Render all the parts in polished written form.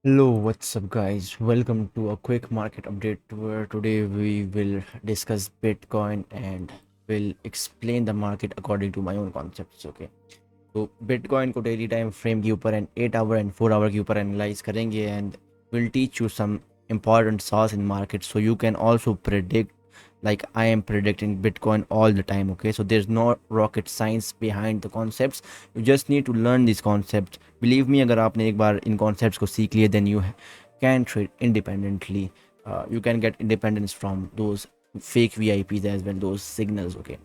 Hello, what's up, guys? Welcome to a quick market update where today we will discuss Bitcoin and will explain the market according to my own concepts. Okay, तो Bitcoin को daily time frame के ऊपर and 8 hour and 4 hour के ऊपर analyze करेंगे and will teach you some important source in market so you can also predict like I am predicting Bitcoin all the time. Okay, so there's no rocket science behind the concepts. You just need to learn these concepts. Believe me, अगर आपने एक बार इन concepts को सीख लिए, then you can trade independently. You can get independence from those fake VIPs as well, those signals. Okay,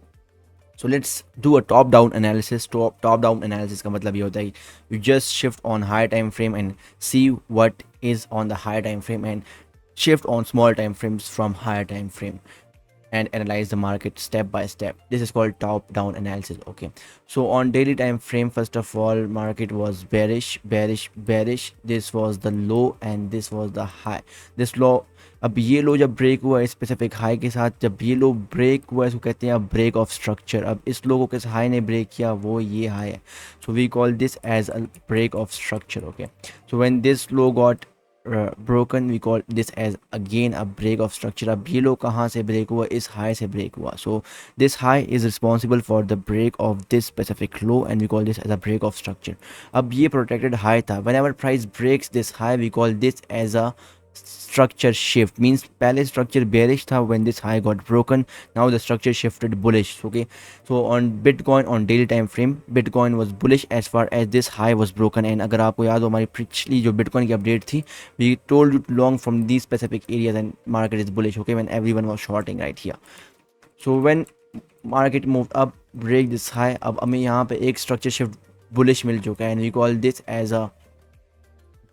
so let's do a top down analysis. Top down analysis का मतलब ये होता है you just shift on high time frame and see what is on the high time frame and shift on small time frames from higher time frame and analyze the market step by step. This is called top down analysis. Okay, so on daily time frame, first of all, market was bearish. This was the low and this was the high. This low, अब ये लो जब break हुआ specific high के साथ, जब ये लो break हुआ इसको कहते हैं अब ब्रेक ऑफ स्ट्रक्चर. अब इस लो को किस हाई ने ब्रेक किया, वो ये हाई है. So we call this as a break of structure. Okay, so when this low got broken, we call this as again a break of structure. अब ये लो कहाँ से ब्रेक हुआ, इस हाई से ब्रेक हुआ. So this high is responsible for the break of this specific low and we call this as a break of structure. अब ये protected high था. Whenever price breaks this high, we call this as a structure shift. Means पहले structure bearish था, when this high got broken, now the structure shifted bullish. Okay, so on Bitcoin on daily time frame, Bitcoin was bullish as far as this high was broken. And अगर आपको याद हो हमारी पिछली जो Bitcoin की update थी, we told you to long from these specific areas and market is bullish. Okay, when everyone was shorting right here. So when market moved up, break this high, अब हमें यहाँ पे एक structure shift bullish मिल चुका है and we call this as a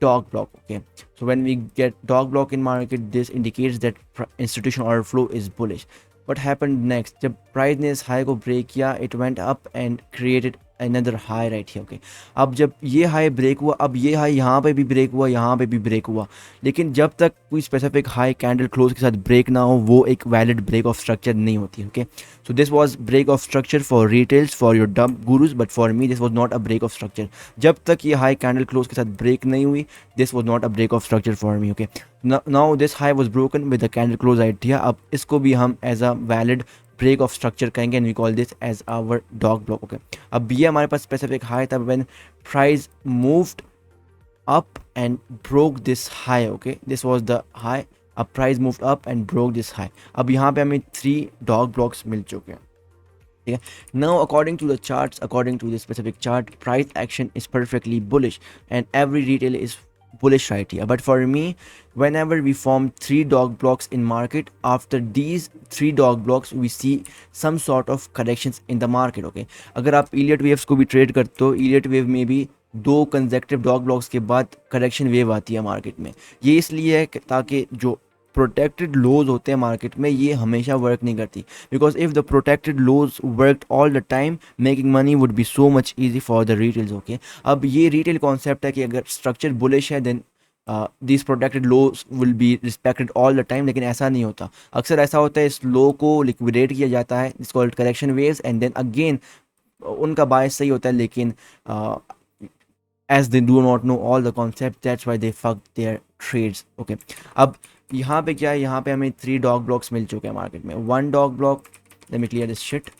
dog block. Okay, so when we get dog block in market, this indicates that institutional order flow is bullish. What happened next? जब price ने इस high को break किया, it went up and created another high right here. Okay, अब जब ये high break हुआ, अब ये high यहाँ पे भी break हुआ, यहाँ पे भी break हुआ, लेकिन जब तक कोई specific high candle close के साथ break ना हो, वो एक valid break of structure नहीं होती. Okay, so this was break of structure for retails, for your dumb gurus, but for me this was not a break of structure. जब तक ये high candle close के साथ break नहीं हुई, this was not a break of structure for me. Okay, now this high was broken with the candle close idea. अब इसको भी हम as a valid break of structure कहेंगे and we call this as our dog block. Okay, अब ये हमारे पास specific high था when price moved up and broke this high. Okay, this was the high. अब price moved up and broke this high. अब यहाँ पे हमें 3 dog blocks मिल चुके हैं. Yeah. Now according to the charts, according to this specific chart, price action is perfectly bullish and every retailer is bullish right here. But for me, whenever we form 3 dog blocks in market, after these 3 dog blocks we see some sort of corrections in the market. Okay, अगर आप Elliott waves को भी trade करते हो, Elliott wave में भी 2 consecutive dog blocks के बाद करेक्शन वेव आती है मार्केट में. ये इसलिए है ताकि जो प्रोटेक्टेड लोज होते हैं मार्केट में, ये हमेशा वर्क नहीं करती. Because if the protected lows worked all the time, making money would be so much easy for the retails. Okay, अब ये रिटेल कॉन्सेप्ट है कि अगर स्ट्रक्चर बुलिश है then this protected lows will be respected all the time. लेकिन ऐसा नहीं होता. अक्सर ऐसा होता है इस लो को लिक्विडेट किया जाता है, is called correction waves, and then again उनका बायस सही होता है लेकिन as they do not know all the concept, that's why they fuck their trades. Okay, अब यहाँ पे क्या है, यहाँ पे हमें 3 डॉग ब्लॉक्स मिल चुके हैं मार्केट में. 1 dog block, let me clear this shit.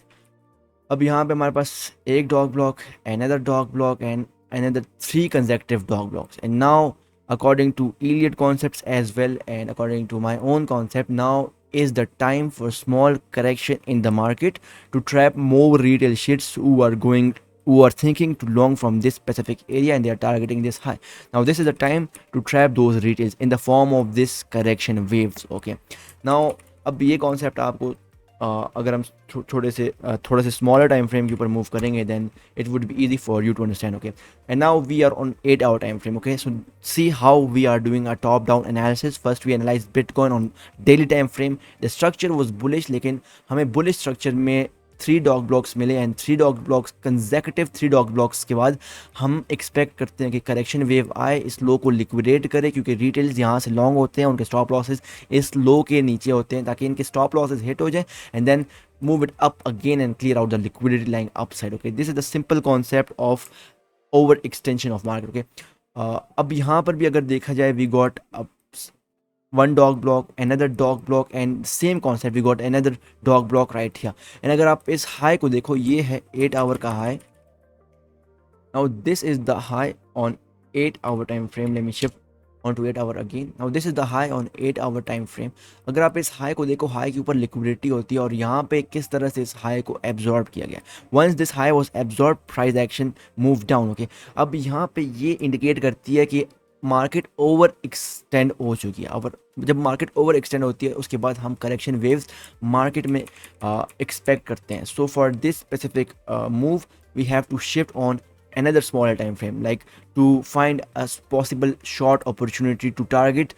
अब यहाँ पे हमारे पास एक dog block, another dog block and another 3 consecutive dog blocks. And now according to Elliott concepts as well and according to my own concept, now is the time for small correction in the market to trap more retail shits who are thinking to long from this specific area and they are targeting this high. Now this is the time to trap those retails in the form of this correction waves. Okay, now अब ये concept आपको अगर हम थोड़े से smaller time frame के ऊपर move करेंगे then it would be easy for you to understand. Okay, and now we are on 8 hour time frame. Okay, so see how we are doing a top down analysis. First we analyse Bitcoin on daily time frame. The structure was bullish, लेकिन हमें bullish structure में 3 dog blocks मिले and 3 dog blocks consecutive 3 dog blocks के बाद हम expect करते हैं कि करेक्शन वेव आए, इस लो को लिक्विडेट करे, क्योंकि रिटेल्स यहाँ से लॉन्ग होते हैं, उनके स्टॉप लॉसेस इस लो के नीचे होते हैं ताकि इनके स्टॉप लॉसेस हिट हो जाए and then move it up again and clear out the liquidity lying upside. Okay, this is the simple concept of overextension of market. Okay, अब यहाँ पर भी अगर देखा जाए, we got one dog block, another dog block, and same concept we got another dog block right here. And अगर आप इस हाई को देखो, ये है 8 आवर का high. Now this is the high on 8 hour time frame. Let me shift onto 8 hour again. Now this is the high on 8 hour time frame. अगर आप इस हाई को देखो, हाई के ऊपर लिक्विडिटी होती है और यहाँ पे किस तरह से इस हाई को एब्जॉर्ब किया गया. Once this high was absorb, price action move down. Okay, अब यहाँ पे ये इंडिकेट करती है कि मार्केट ओवर एक्सटेंड हो चुकी है. और जब मार्केट ओवर एक्सटेंड होती है उसके बाद हम करेक्शन वेव्स मार्केट में एक्सपेक्ट करते हैं. So for this specific move we have to shift on another smaller time frame, like to find a possible short opportunity to target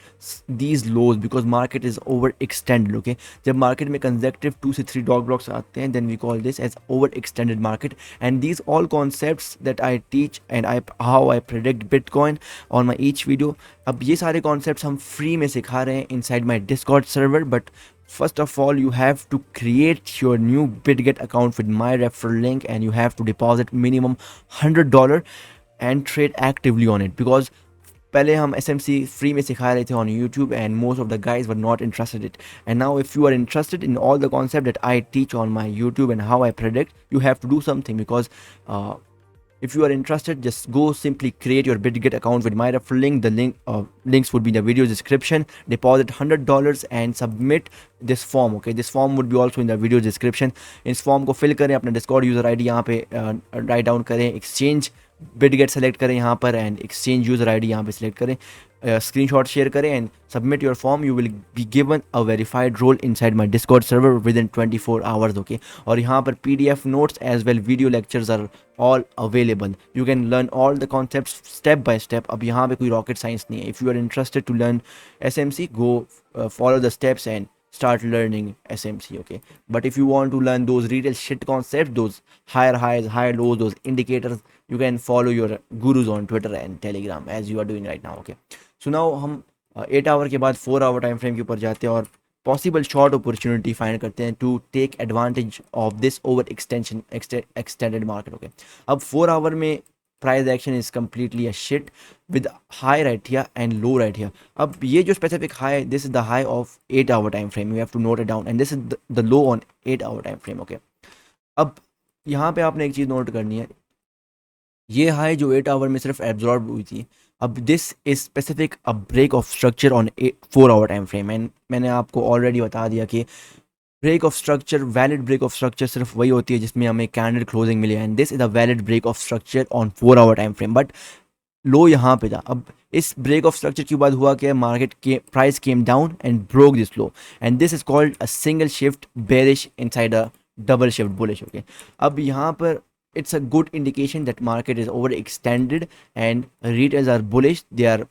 these lows, because market is overextended. Okay, जब market में consecutive 2 से 3 dog blocks आते हैं, then we call this as overextended market. And these all concepts that I teach and how I predict Bitcoin on my each video, अब ये सारे concepts हम free में सिखा रहे हैं inside my Discord server. But first of all, you have to create your new Bitget account with my referral link, and you have to deposit minimum $100 and trade actively on it, because पहले हम SMC free में सिखा रहे थे on YouTube and most of the guys were not interested in it. And now if you are interested in all the concept that I teach on my YouTube and how I predict, you have to do something, because if you are interested, just go simply create your Bitget account with my referral link. The links would be in the video description. Deposit $100 and submit this form. Okay, this form would be also in the video description. इस form को fill करें, अपना Discord user ID यहाँ पे write down करें, exchange Bitget select करें यहाँ पर, एंड एक्सचेंज यूज़र आईडी यहाँ पे सिलेक्ट करें, स्क्रीनशॉट शेयर करें and submit your form. You will be given a verified role inside my Discord server within 24 hours. Okay, और यहाँ पर PDF notes as well video lectures are all available. You can learn all the concepts step by step. अब यहाँ पे कोई rocket science नहीं है. If you are interested to learn SMC, go follow the steps and start learning SMC. Okay, but if you want to learn those retail shit concepts, those higher highs, higher lows, those indicators, you can follow your gurus on Twitter and Telegram as you are doing right now. Okay, so now हम 8 our के बाद 4 hour time frame के ऊपर जाते हैं और possible short opportunity find करते हैं to take advantage of this over extended market. Okay, अब 4 आवर में price action is completely a shit with high right here and low right here. अब ये जो specific high, this is the high of 8 hour time frame. You have to note it down, and this is the low on 8 hour time frame. Okay, अब यहाँ पे आपने एक चीज़ note करनी है, ये हाई जो 8 आवर में सिर्फ एब्जॉर्ब हुई थी, अब this is specific a break of structure on 4 hour time frame. And मैंने आपको ऑलरेडी बता दिया कि break of structure, valid break of structure सिर्फ वही होती है जिसमें हमें कैंडल क्लोजिंग मिले, and this is a valid break of structure on 4 hour time frame. But low यहाँ पे था. अब इस ब्रेक ऑफ स्ट्रक्चर के बाद हुआ क्या, मार्केट के price came down and broke this low, and this is called a single shift bearish inside a double shift bullish. Okay, अब यहाँ पर it's a good indication that market is overextended and retailers are bullish, they are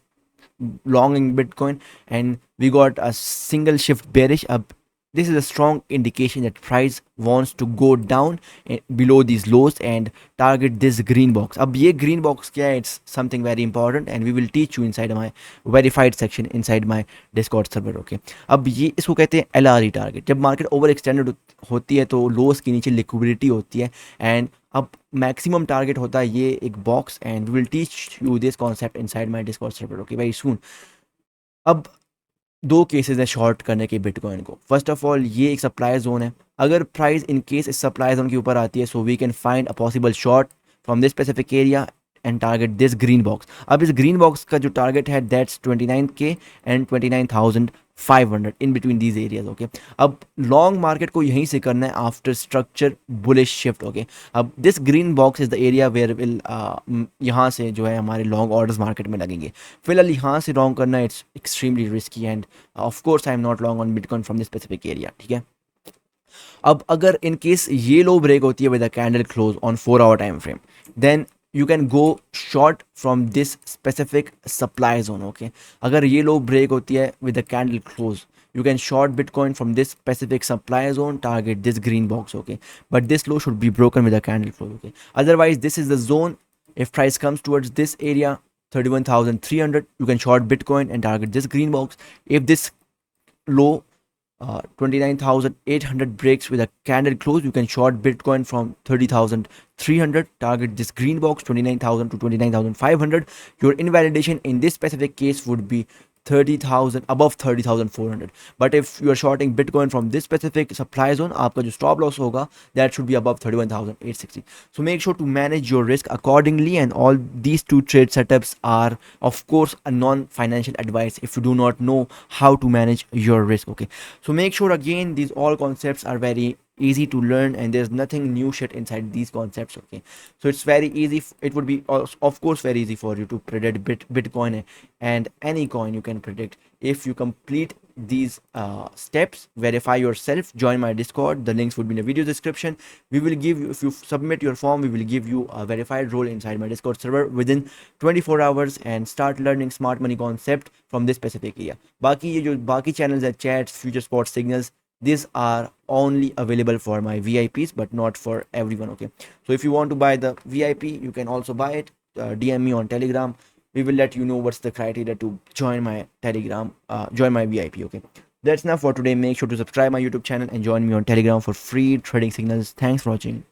longing Bitcoin, and we got a single shift bearish up. This is a strong indication that price wants to go down below these lows and target this green box. अब ये green box क्या है? It's something very important and we will teach you inside my verified section inside my Discord server. Okay, अब ये इसको कहते हैं LRE target. जब मार्केट ओवर एक्सटेंडेड होती है तो लोस के नीचे लिक्विडिटी होती है, एंड अब मैक्सिमम टारगेट होता है ये एक box, and we will teach you this concept inside my Discord server. Okay, very soon. अब दो केसेस हैं शॉर्ट करने के बिटकॉइन को. फर्स्ट ऑफ ऑल, ये एक सप्लाई जोन है. अगर प्राइस इन केस इस सप्लाई जोन के ऊपर आती है, so we can find a possible short from this specific area and target this green box. अब इस ग्रीन बॉक्स का जो टारगेट है, that's 29K and 29,500 in between these areas. Okay, अब लॉन्ग मार्केट को यहीं से करना है after structure bullish shift. Okay, अब this green box is the area where will यहाँ से जो है हमारे लॉन्ग ऑर्डर्स मार्केट में लगेंगे. फिलहाल यहाँ से लॉन्ग करना it's extremely risky, end of course I am not long on bitcoin from this specific area. ठीक है, अब अगर इन केस ये लो ब्रेक होती है with a candle close on 4 hour time frame, then you can go short from this specific supply zone. Okay, अगर ये लो break होती है with a candle close, you can short Bitcoin from this specific supply zone, target this green box. Okay, but this low should be broken with a candle close. Okay, otherwise this is the zone. If price comes towards this area 31,300, you can short Bitcoin and target this green box. If this low 29,800 breaks with a candle close. You can short Bitcoin from 30,300. Target this green box, 29,000 to 29,500. Your invalidation in this specific case would be 30,000, above 30,400. But if you are shorting Bitcoin from this specific supply zone, आपका जो stop loss होगा, that should be above 31,860. So make sure to manage your risk accordingly. And all these two trade setups are, of course, a non-financial advice if you do not know how to manage your risk. Okay, so make sure, again, these all concepts are very easy to learn, and there's nothing new shit inside these concepts. Okay, so it's very easy. It would be, of course, very easy for you to predict Bitcoin and any coin you can predict if you complete these steps. Verify yourself, join my Discord, the links would be in the video description. We will give you, if you submit your form, we will give you a verified role inside my Discord server within 24 hours, and start learning smart money concept from this specific area. बाकी ये जो बाकी channels है, chats, future spot signals, these are only available for my VIPs, but not for everyone. Okay, so if you want to buy the VIP, you can also buy it. DM me on Telegram. We will let you know what's the criteria to join my Telegram, join my VIP. Okay, that's enough for today. Make sure to subscribe my YouTube channel and join me on Telegram for free trading signals. Thanks for watching.